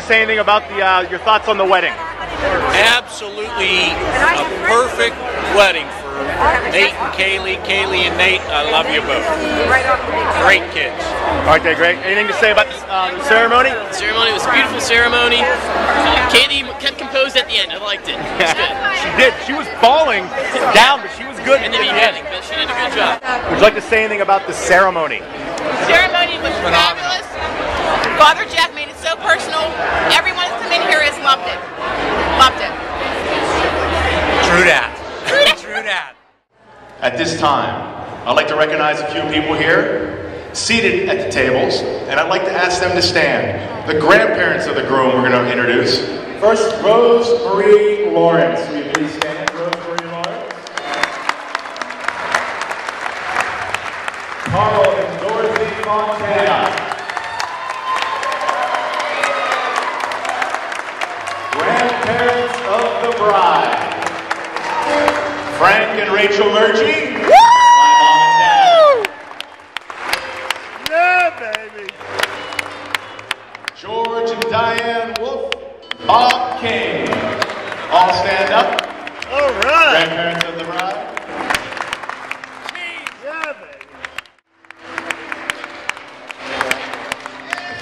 say anything about your thoughts on the wedding? Absolutely a perfect wedding for Nate and Kayleigh. Kayleigh and Nate, I love you both. Great kids. Okay, great. Anything to say about the ceremony? The ceremony was a beautiful ceremony. Kayleigh kept composed at the end. I liked it. It was good. She did. She was falling down, but she was good In the beginning, but she did a good job. Would you like to say anything about the ceremony? The ceremony was fabulous. Father Jeff made it so personal. Everyone who's come in here has loved it. Loved it. True that. True that. At this time, I'd like to recognize a few people here seated at the tables, and I'd like to ask them to stand. The grandparents of the groom we're going to introduce. First, Rose Marie Lawrence. Will you please stand, Rose Marie Lawrence? Carl and Dorothy Fontana. Grandparents of the bride. Frank and Rachel Murchie. My mom and dad. Yeah, baby. George and Diane Wolf. Bob King. All stand up. All right. Grandparents of the bride. Yeah, baby.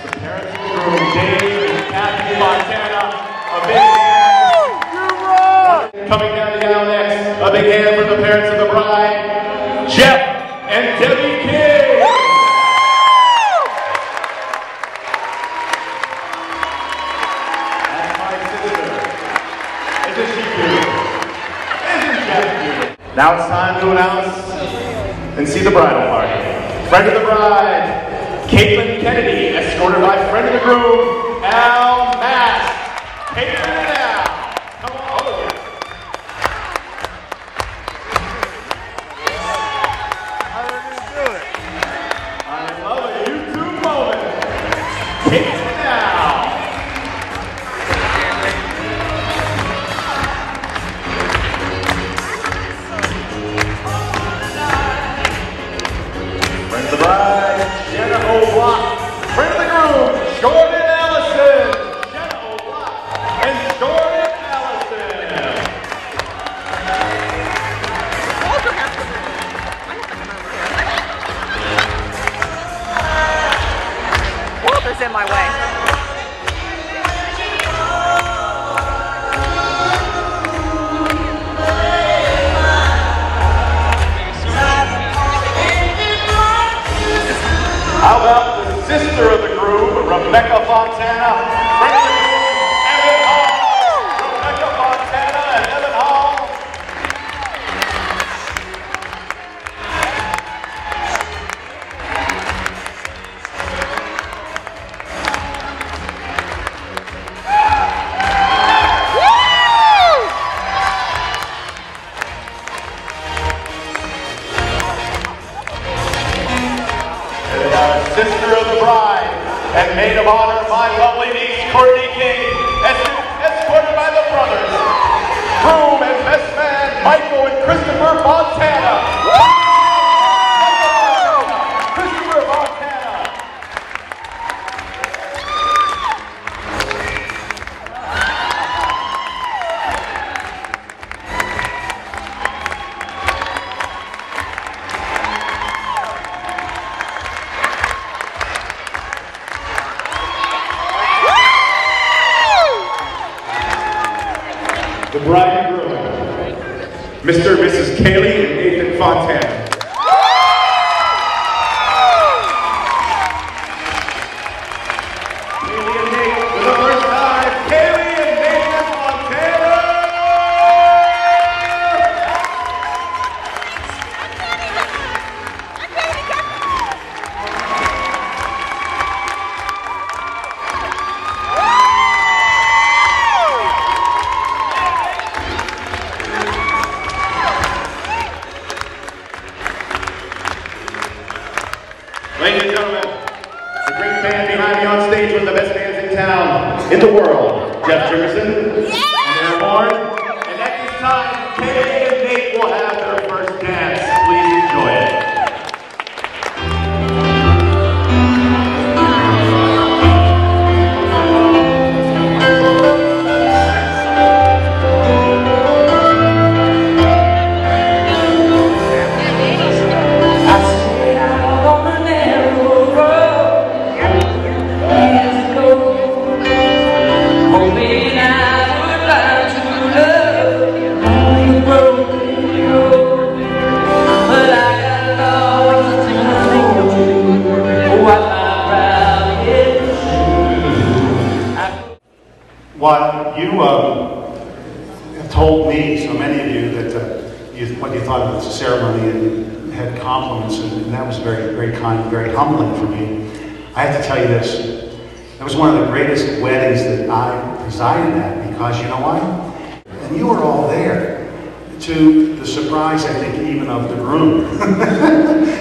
The parents of the groom, Dave and Kathy Fontana. A big hand. Coming down the aisle next, a big hand for the parents of the bride, Jeff and Debbie King. That's my sister. Isn't she beautiful? Isn't Jeff beautiful? Now it's time to announce and see the bridal party. Friend of the bride, Caitlin Kennedy, escorted by friend of the groom, Al Mass. Caitlin and Al. Come on. Oh, yeah. How did you do it? I love a YouTube moment. Caitlin and Al. Friend of the bride, Jenna O'Block. Friend of the groom, Jordan Allison. Jenna O'Block and Jordan Allison. Walter's in my way. How about the sister of the groom, Rebecca Fontana? Friend of the groom, Evan Hall. Rebecca Fontana and Evan Hall. Sister of the bride and maid of honor, my lovely niece, Courtney King, escorted by the brothers, groom and best man, Michael and Christopher Fontana. Christopher Fontana. The bride and groom, Mr. and Mrs. Kayleigh and Nathan Fontana. Kayleigh and Nate for the first time. Kayleigh and Nathan Fontana. Ladies and gentlemen, the great band behind me on stage, one of the best bands in town, in the world, Jeff Jefferson, and Airborne. And at this time, Kayleigh and Nate will have their first dance. Please enjoy it. Well, you have told me, so many of you, that what you thought of the ceremony and had compliments, and that was very, very kind, very humbling for me. I have to tell you this. It was one of the greatest weddings that I presided at, because you know why? And you were all there, to the surprise, I think, even of the groom.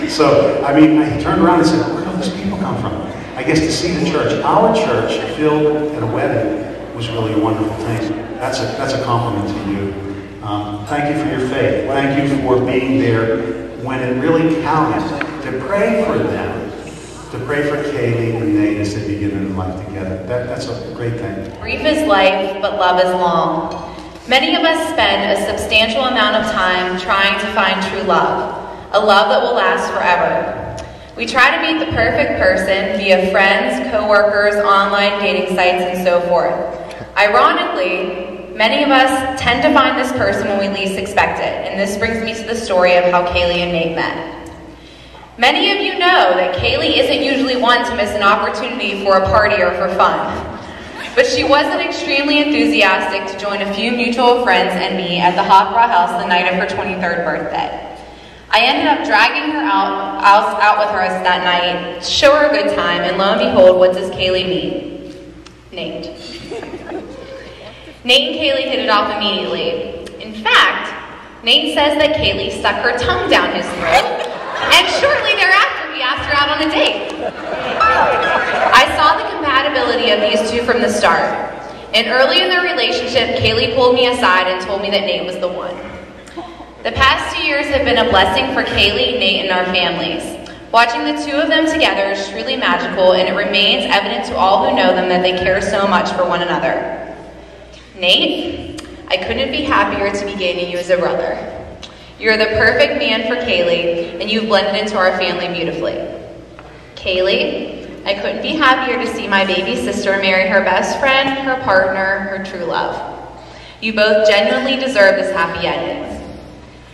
So, I mean, he turned around and said, where do all these people come from? I guess to see the church, our church filled at a wedding, was really a wonderful thing. That's a compliment to you. Thank you for your faith. Thank you for being there when it really counted, to pray for them, to pray for Kayleigh and Nate as they begin their life together. That's a great thing. Brief is life, but love is long. Many of us spend a substantial amount of time trying to find true love, a love that will last forever. We try to meet the perfect person via friends, co-workers, online dating sites, and so forth. Ironically, many of us tend to find this person when we least expect it, and this brings me to the story of how Kayleigh and Nate met. Many of you know that Kayleigh isn't usually one to miss an opportunity for a party or for fun. But she wasn't extremely enthusiastic to join a few mutual friends and me at the Opera House the night of her 23rd birthday. I ended up dragging her out with her that night to show her a good time, and lo and behold, what does Kayleigh meet? Nate. Nate and Kayleigh hit it off immediately. In fact, Nate says that Kayleigh stuck her tongue down his throat, and shortly thereafter he asked her out on a date. I saw the compatibility of these two from the start, and early in their relationship, Kayleigh pulled me aside and told me that Nate was the one. The past 2 years have been a blessing for Kayleigh, Nate, and our families. Watching the two of them together is truly magical, and it remains evident to all who know them that they care so much for one another. Nate, I couldn't be happier to be gaining you as a brother. You're the perfect man for Kayleigh, and you've blended into our family beautifully. Kayleigh, I couldn't be happier to see my baby sister marry her best friend, her partner, her true love. You both genuinely deserve this happy ending.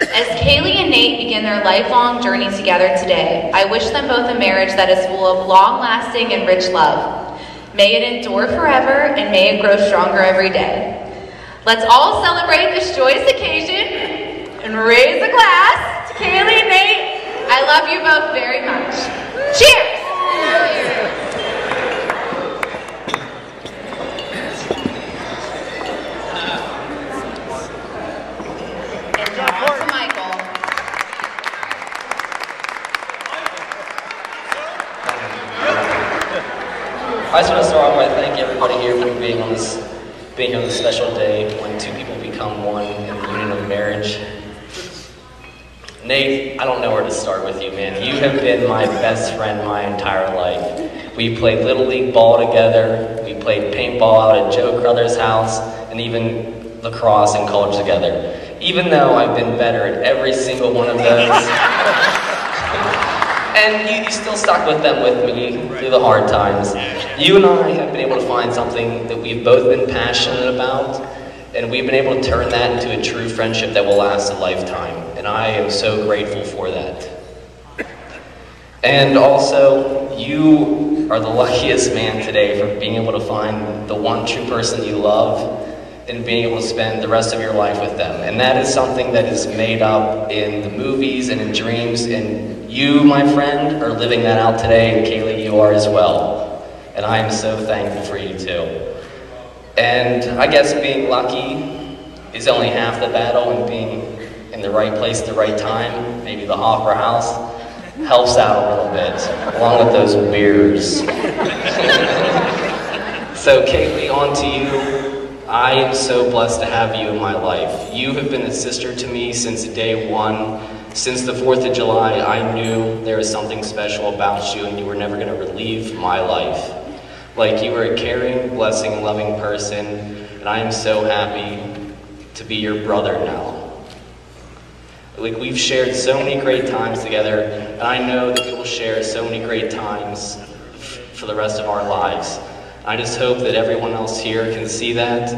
As Kayleigh and Nate begin their lifelong journey together today, I wish them both a marriage that is full of long-lasting and rich love. May it endure forever, and may it grow stronger every day. Let's all celebrate this joyous occasion and raise a glass to Kayleigh and Nate. I love you both very much. Cheers! And now to Michael. I just want to start off by thanking everybody here for being on this special day when two people become one in the union of marriage. Nate, I don't know where to start with you, man. You have been my best friend my entire life. We played Little League ball together, we played paintball out at Joe Crothers' house, and even lacrosse in college together. Even though I've been better at every single one of those. And you still stuck with them with me through the hard times. You and I have been able to find something that we've both been passionate about, and we've been able to turn that into a true friendship that will last a lifetime. And I am so grateful for that. And also, you are the luckiest man today for being able to find the one true person you love and being able to spend the rest of your life with them. And that is something that is made up in the movies and in dreams, and you, my friend, are living that out today, and Kayleigh, you are as well. And I am so thankful for you too. And I guess being lucky is only half the battle, and being in the right place at the right time, maybe the Opera House, helps out a little bit, along with those beers. So Kayleigh, on to you. I am so blessed to have you in my life. You have been a sister to me since day one. Since the 4th of July, I knew there was something special about you, and you were never going to relieve my life. Like, you were a caring, blessing, and loving person, and I am so happy to be your brother now. Like, we've shared so many great times together, and I know that we will share so many great times for the rest of our lives. I just hope that everyone else here can see that.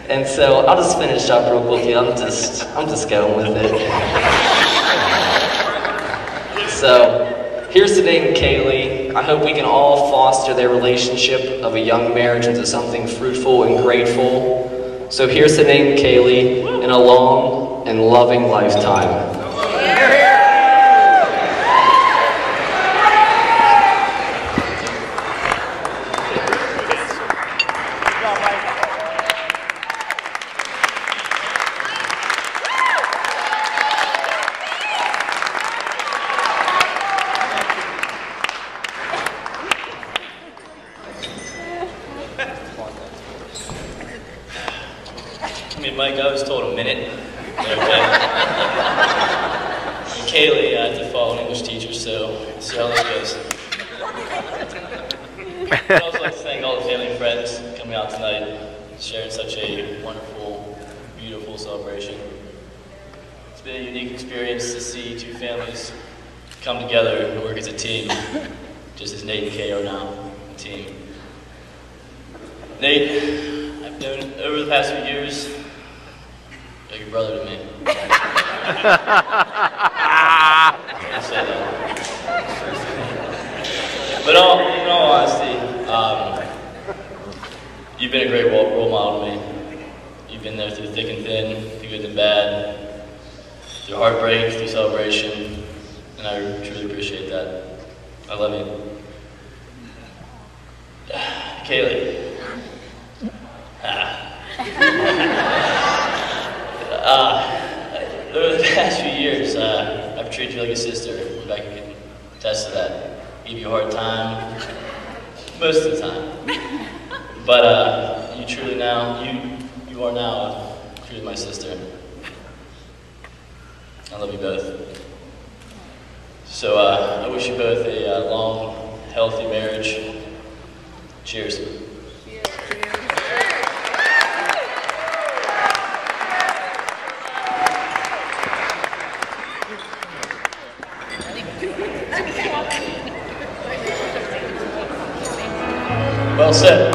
And so I'll just finish up real quickly. I'm just going with it. So here's to Nate and Kayleigh. I hope we can all foster their relationship of a young marriage into something fruitful and grateful. So here's to Nate and Kayleigh in a long and loving lifetime. Mike, I was told a minute. Okay. And Kayleigh, I have to follow an English teacher, so see how this goes. I'd also like to thank all the family and friends coming out tonight, sharing such a wonderful, beautiful celebration. It's been a unique experience to see two families come together and work as a team, just as Nate and Kay are now a team. Nate, I've known over the past few years, you're your brother to me. I say that. But in all honesty, you've been a great role model to me. You've been there through thick and thin, through good and bad, through heartbreak, through celebration, and I truly appreciate that. I love you. Kayleigh. Over the past few years, I've treated you like a sister. Rebecca can attest to that. Give you a hard time, most of the time. But you truly now, you are now truly my sister. I love you both. So I wish you both a long, healthy marriage. Cheers. Well said.